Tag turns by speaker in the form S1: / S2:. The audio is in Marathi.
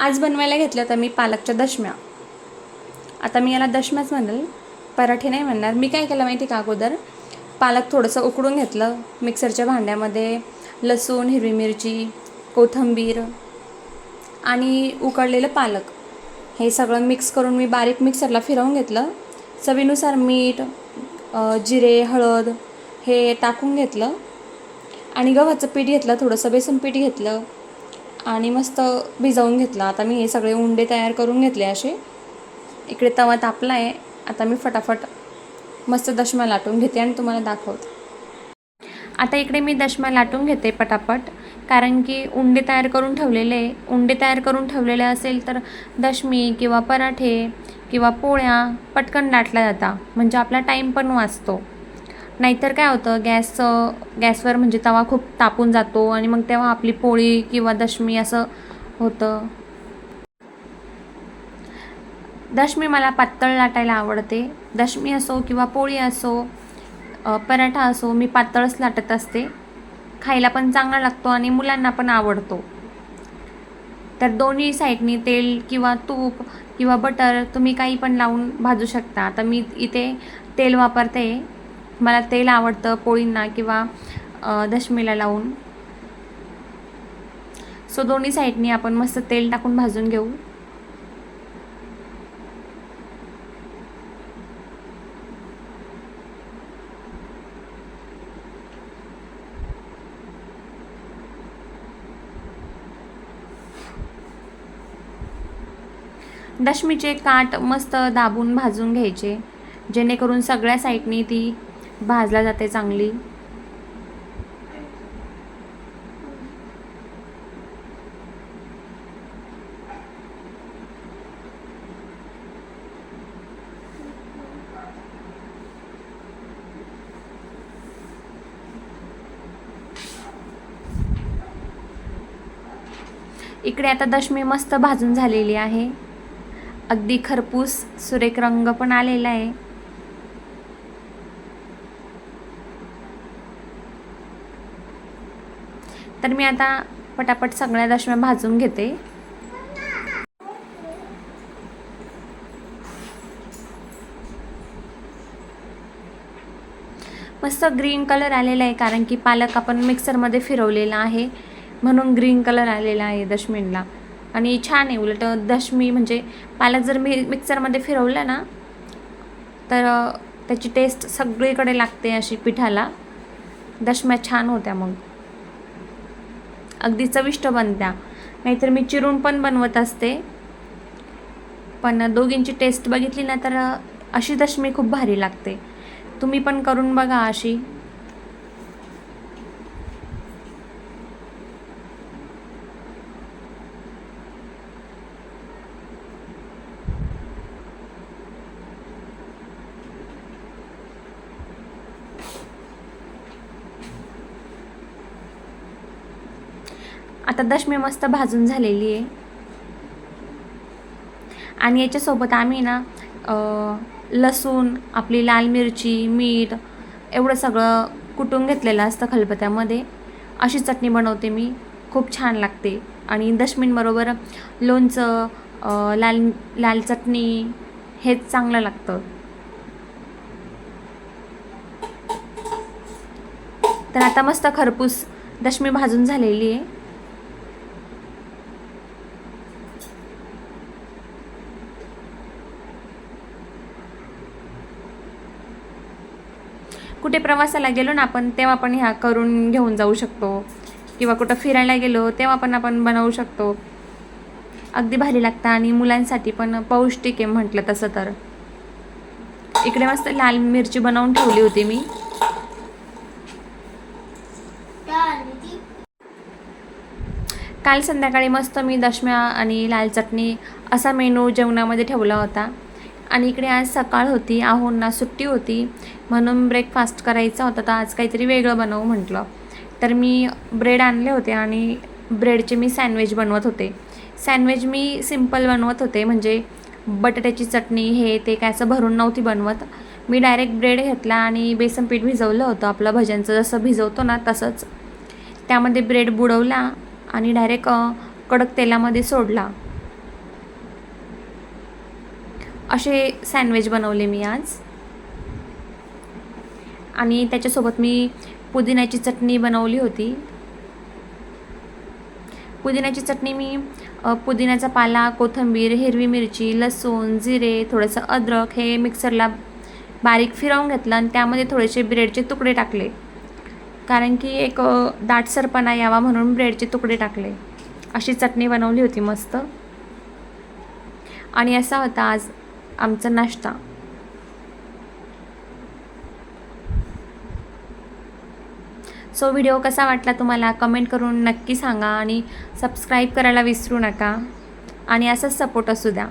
S1: आज बनवायला घेतलं तर मी पालकच्या दशम्या. आता मी याला दशम्याच म्हणेल, पराठे नाही म्हणणार. मी काय केलं माहिती का, अगोदर पालक थोडंसं उकडून घेतलं मिक्सरच्या भांड्यामध्ये. लसूण, हिरवी मिरची, कोथिंबीर आणि उकडलेलं पालक हे सगळं मिक्स करून मी बारीक मिक्सरला फिरवून घेतलं. चवीनुसार मीठ, जिरे, हळद हे टाकून घेतलं आणि गव्हाचं पीठ घेतलं, थोडंसं बेसन पीठ घेतलं आणि मस्त भिजवून घेतलं. आता मी हे सगळे उंडे तयार करून घेतले असे. इकडे तवा तापला आहे. आता मी फटाफट मस्त दशम्या लाटून घेते आणि तुम्हाला दाखवते. आता इकडे मी दशम्या लाटून घेते पटापट, कारण की उंडे तयार करून ठेवलेले असेल तर दशमी किंवा पराठे किंवा पोळ्या पटकन लाटल्या जातात, म्हणजे आपला टाईम पण वाचतो. नाहीतर काय होतं, गॅसवर म्हणजे तवा खूप तापून जातो आणि मग तेव्हा आपली पोळी किंवा दशमी असं होतं. दशमी मला पातळ लाटायला आवडते. दशमी असो किंवा पोळी असो, पराठा असो, मी पातळच लाटत असते. खायला पण चांगला लागतो आणि मुलांना पण आवडतो. तर दोन्ही साईडनी तेल किंवा तूप किंवा बटर तुम्ही काही पण लावून भाजू शकता. आता मी इथे तेल वापरते. मला तेल आवडतं पोळींना किंवा दशमीला लावून. सो दोन्ही साईडनी आपण मस्त तेल टाकून भाजून घेऊ. दशमीचे काठ मस्त दाबून भाजून घ्यायचे, जेणेकरून सगळ्या साईडनी ती भाजला जाते चांगली. इकडे आता दशमी मस्त भाजून झालेली आहे. अगदी खरपूस सुरेख रंग पण आलेला आहे. तर मी आता पटापट सगळ्या दशम्या भाजून घेते. मस्त ग्रीन कलर आलेला आहे, कारण की पालक आपण मिक्सरमध्ये फिरवलेला आहे म्हणून ग्रीन कलर आलेला आहे दशमीला. आणि छान आहे उलट दशमी, म्हणजे पालक जर मी मिक्सरमध्ये फिरवलं ना तर त्याची टेस्ट सगळीकडे लागते अशी पिठाला. दशम्या छान होत्या, मग अगदी चविष्ट बनत्या. नाहीतर मी चिरून पण बनवत असते, पण दोघींची टेस्ट बघितली ना तर अशी दशमी खूप भारी लागते. तुम्ही पण करून बघा अशी. आता दशमी मस्त भाजून झालेली आहे आणि याच्यासोबत आम्ही ना लसूण, आपली लाल मिरची, मीठ एवढं सगळं कुटून घेतलेलं असतं खलबत्त्यामध्ये. अशी चटणी बनवते मी, खूप छान लागते. आणि दशमींबरोबर लोणचं, लाल चटणी हेच चांगलं लागतं. तर आता मस्त खरपूस दशमी भाजून झालेली आहे. कुठे प्रवासाला गेलो ना आपण, तेव्हा पण ह्या करून घेऊन जाऊ शकतो, किंवा कुठं फिरायला गेलो तेव्हा पण आपण बनवू शकतो. अगदी भारी लागतं आणि मुलांसाठी पण पौष्टिक आहे म्हटलं तसं तर. इकडे मस्त लाल मिरची बनवून ठेवली होती मी. काल संध्याकाळी मस्त मी दशम्या आणि लाल चटणी असा मेनू जेवणामध्ये ठेवला होता. आणि इकडे आज सकाळ होती, आहोंना सुट्टी होती म्हणून ब्रेकफास्ट करायचा होता, तर आज काहीतरी वेगळं बनवू म्हटलं. तर मी ब्रेड आणले होते आणि ब्रेडचे मी सँडविच बनवत होते. सँडविच मी सिम्पल बनवत होते, म्हणजे बटाट्याची चटणी हे ते काय असं भरून नव्हती बनवत. मी डायरेक्ट ब्रेड घेतला आणि बेसन पीठ भिजवलं होतं, आपलं भज्यांचं जसं भिजवतो ना तसंच. त्यामध्ये ब्रेड बुडवला आणि डायरेक्ट कडक तेलामध्ये सोडला. असे सँडविच बनवले मी आज. आणि त्याच्यासोबत मी पुदिन्याची चटणी बनवली होती. पुदिन्याची चटणी मी पुदिन्याचा पाला, कोथिंबीर, हिरवी मिरची, लसूण, जिरे, थोडंसं अद्रक हे मिक्सरला बारीक फिरवून घेतलं आणि त्यामध्ये थोडेसे ब्रेडचे तुकडे टाकले, कारण की एक दाटसरपणा यावा म्हणून ब्रेडचे तुकडे टाकले. अशी चटणी बनवली होती मस्त. आणि असा होता आज आमचा नाश्ता. सो व्हिडिओ कसा वाटला तुम्हाला कमेंट करून नक्की सांगा आणि सबस्क्राईब करायला विसरू नका आणि असाच सपोर्ट असू द्या.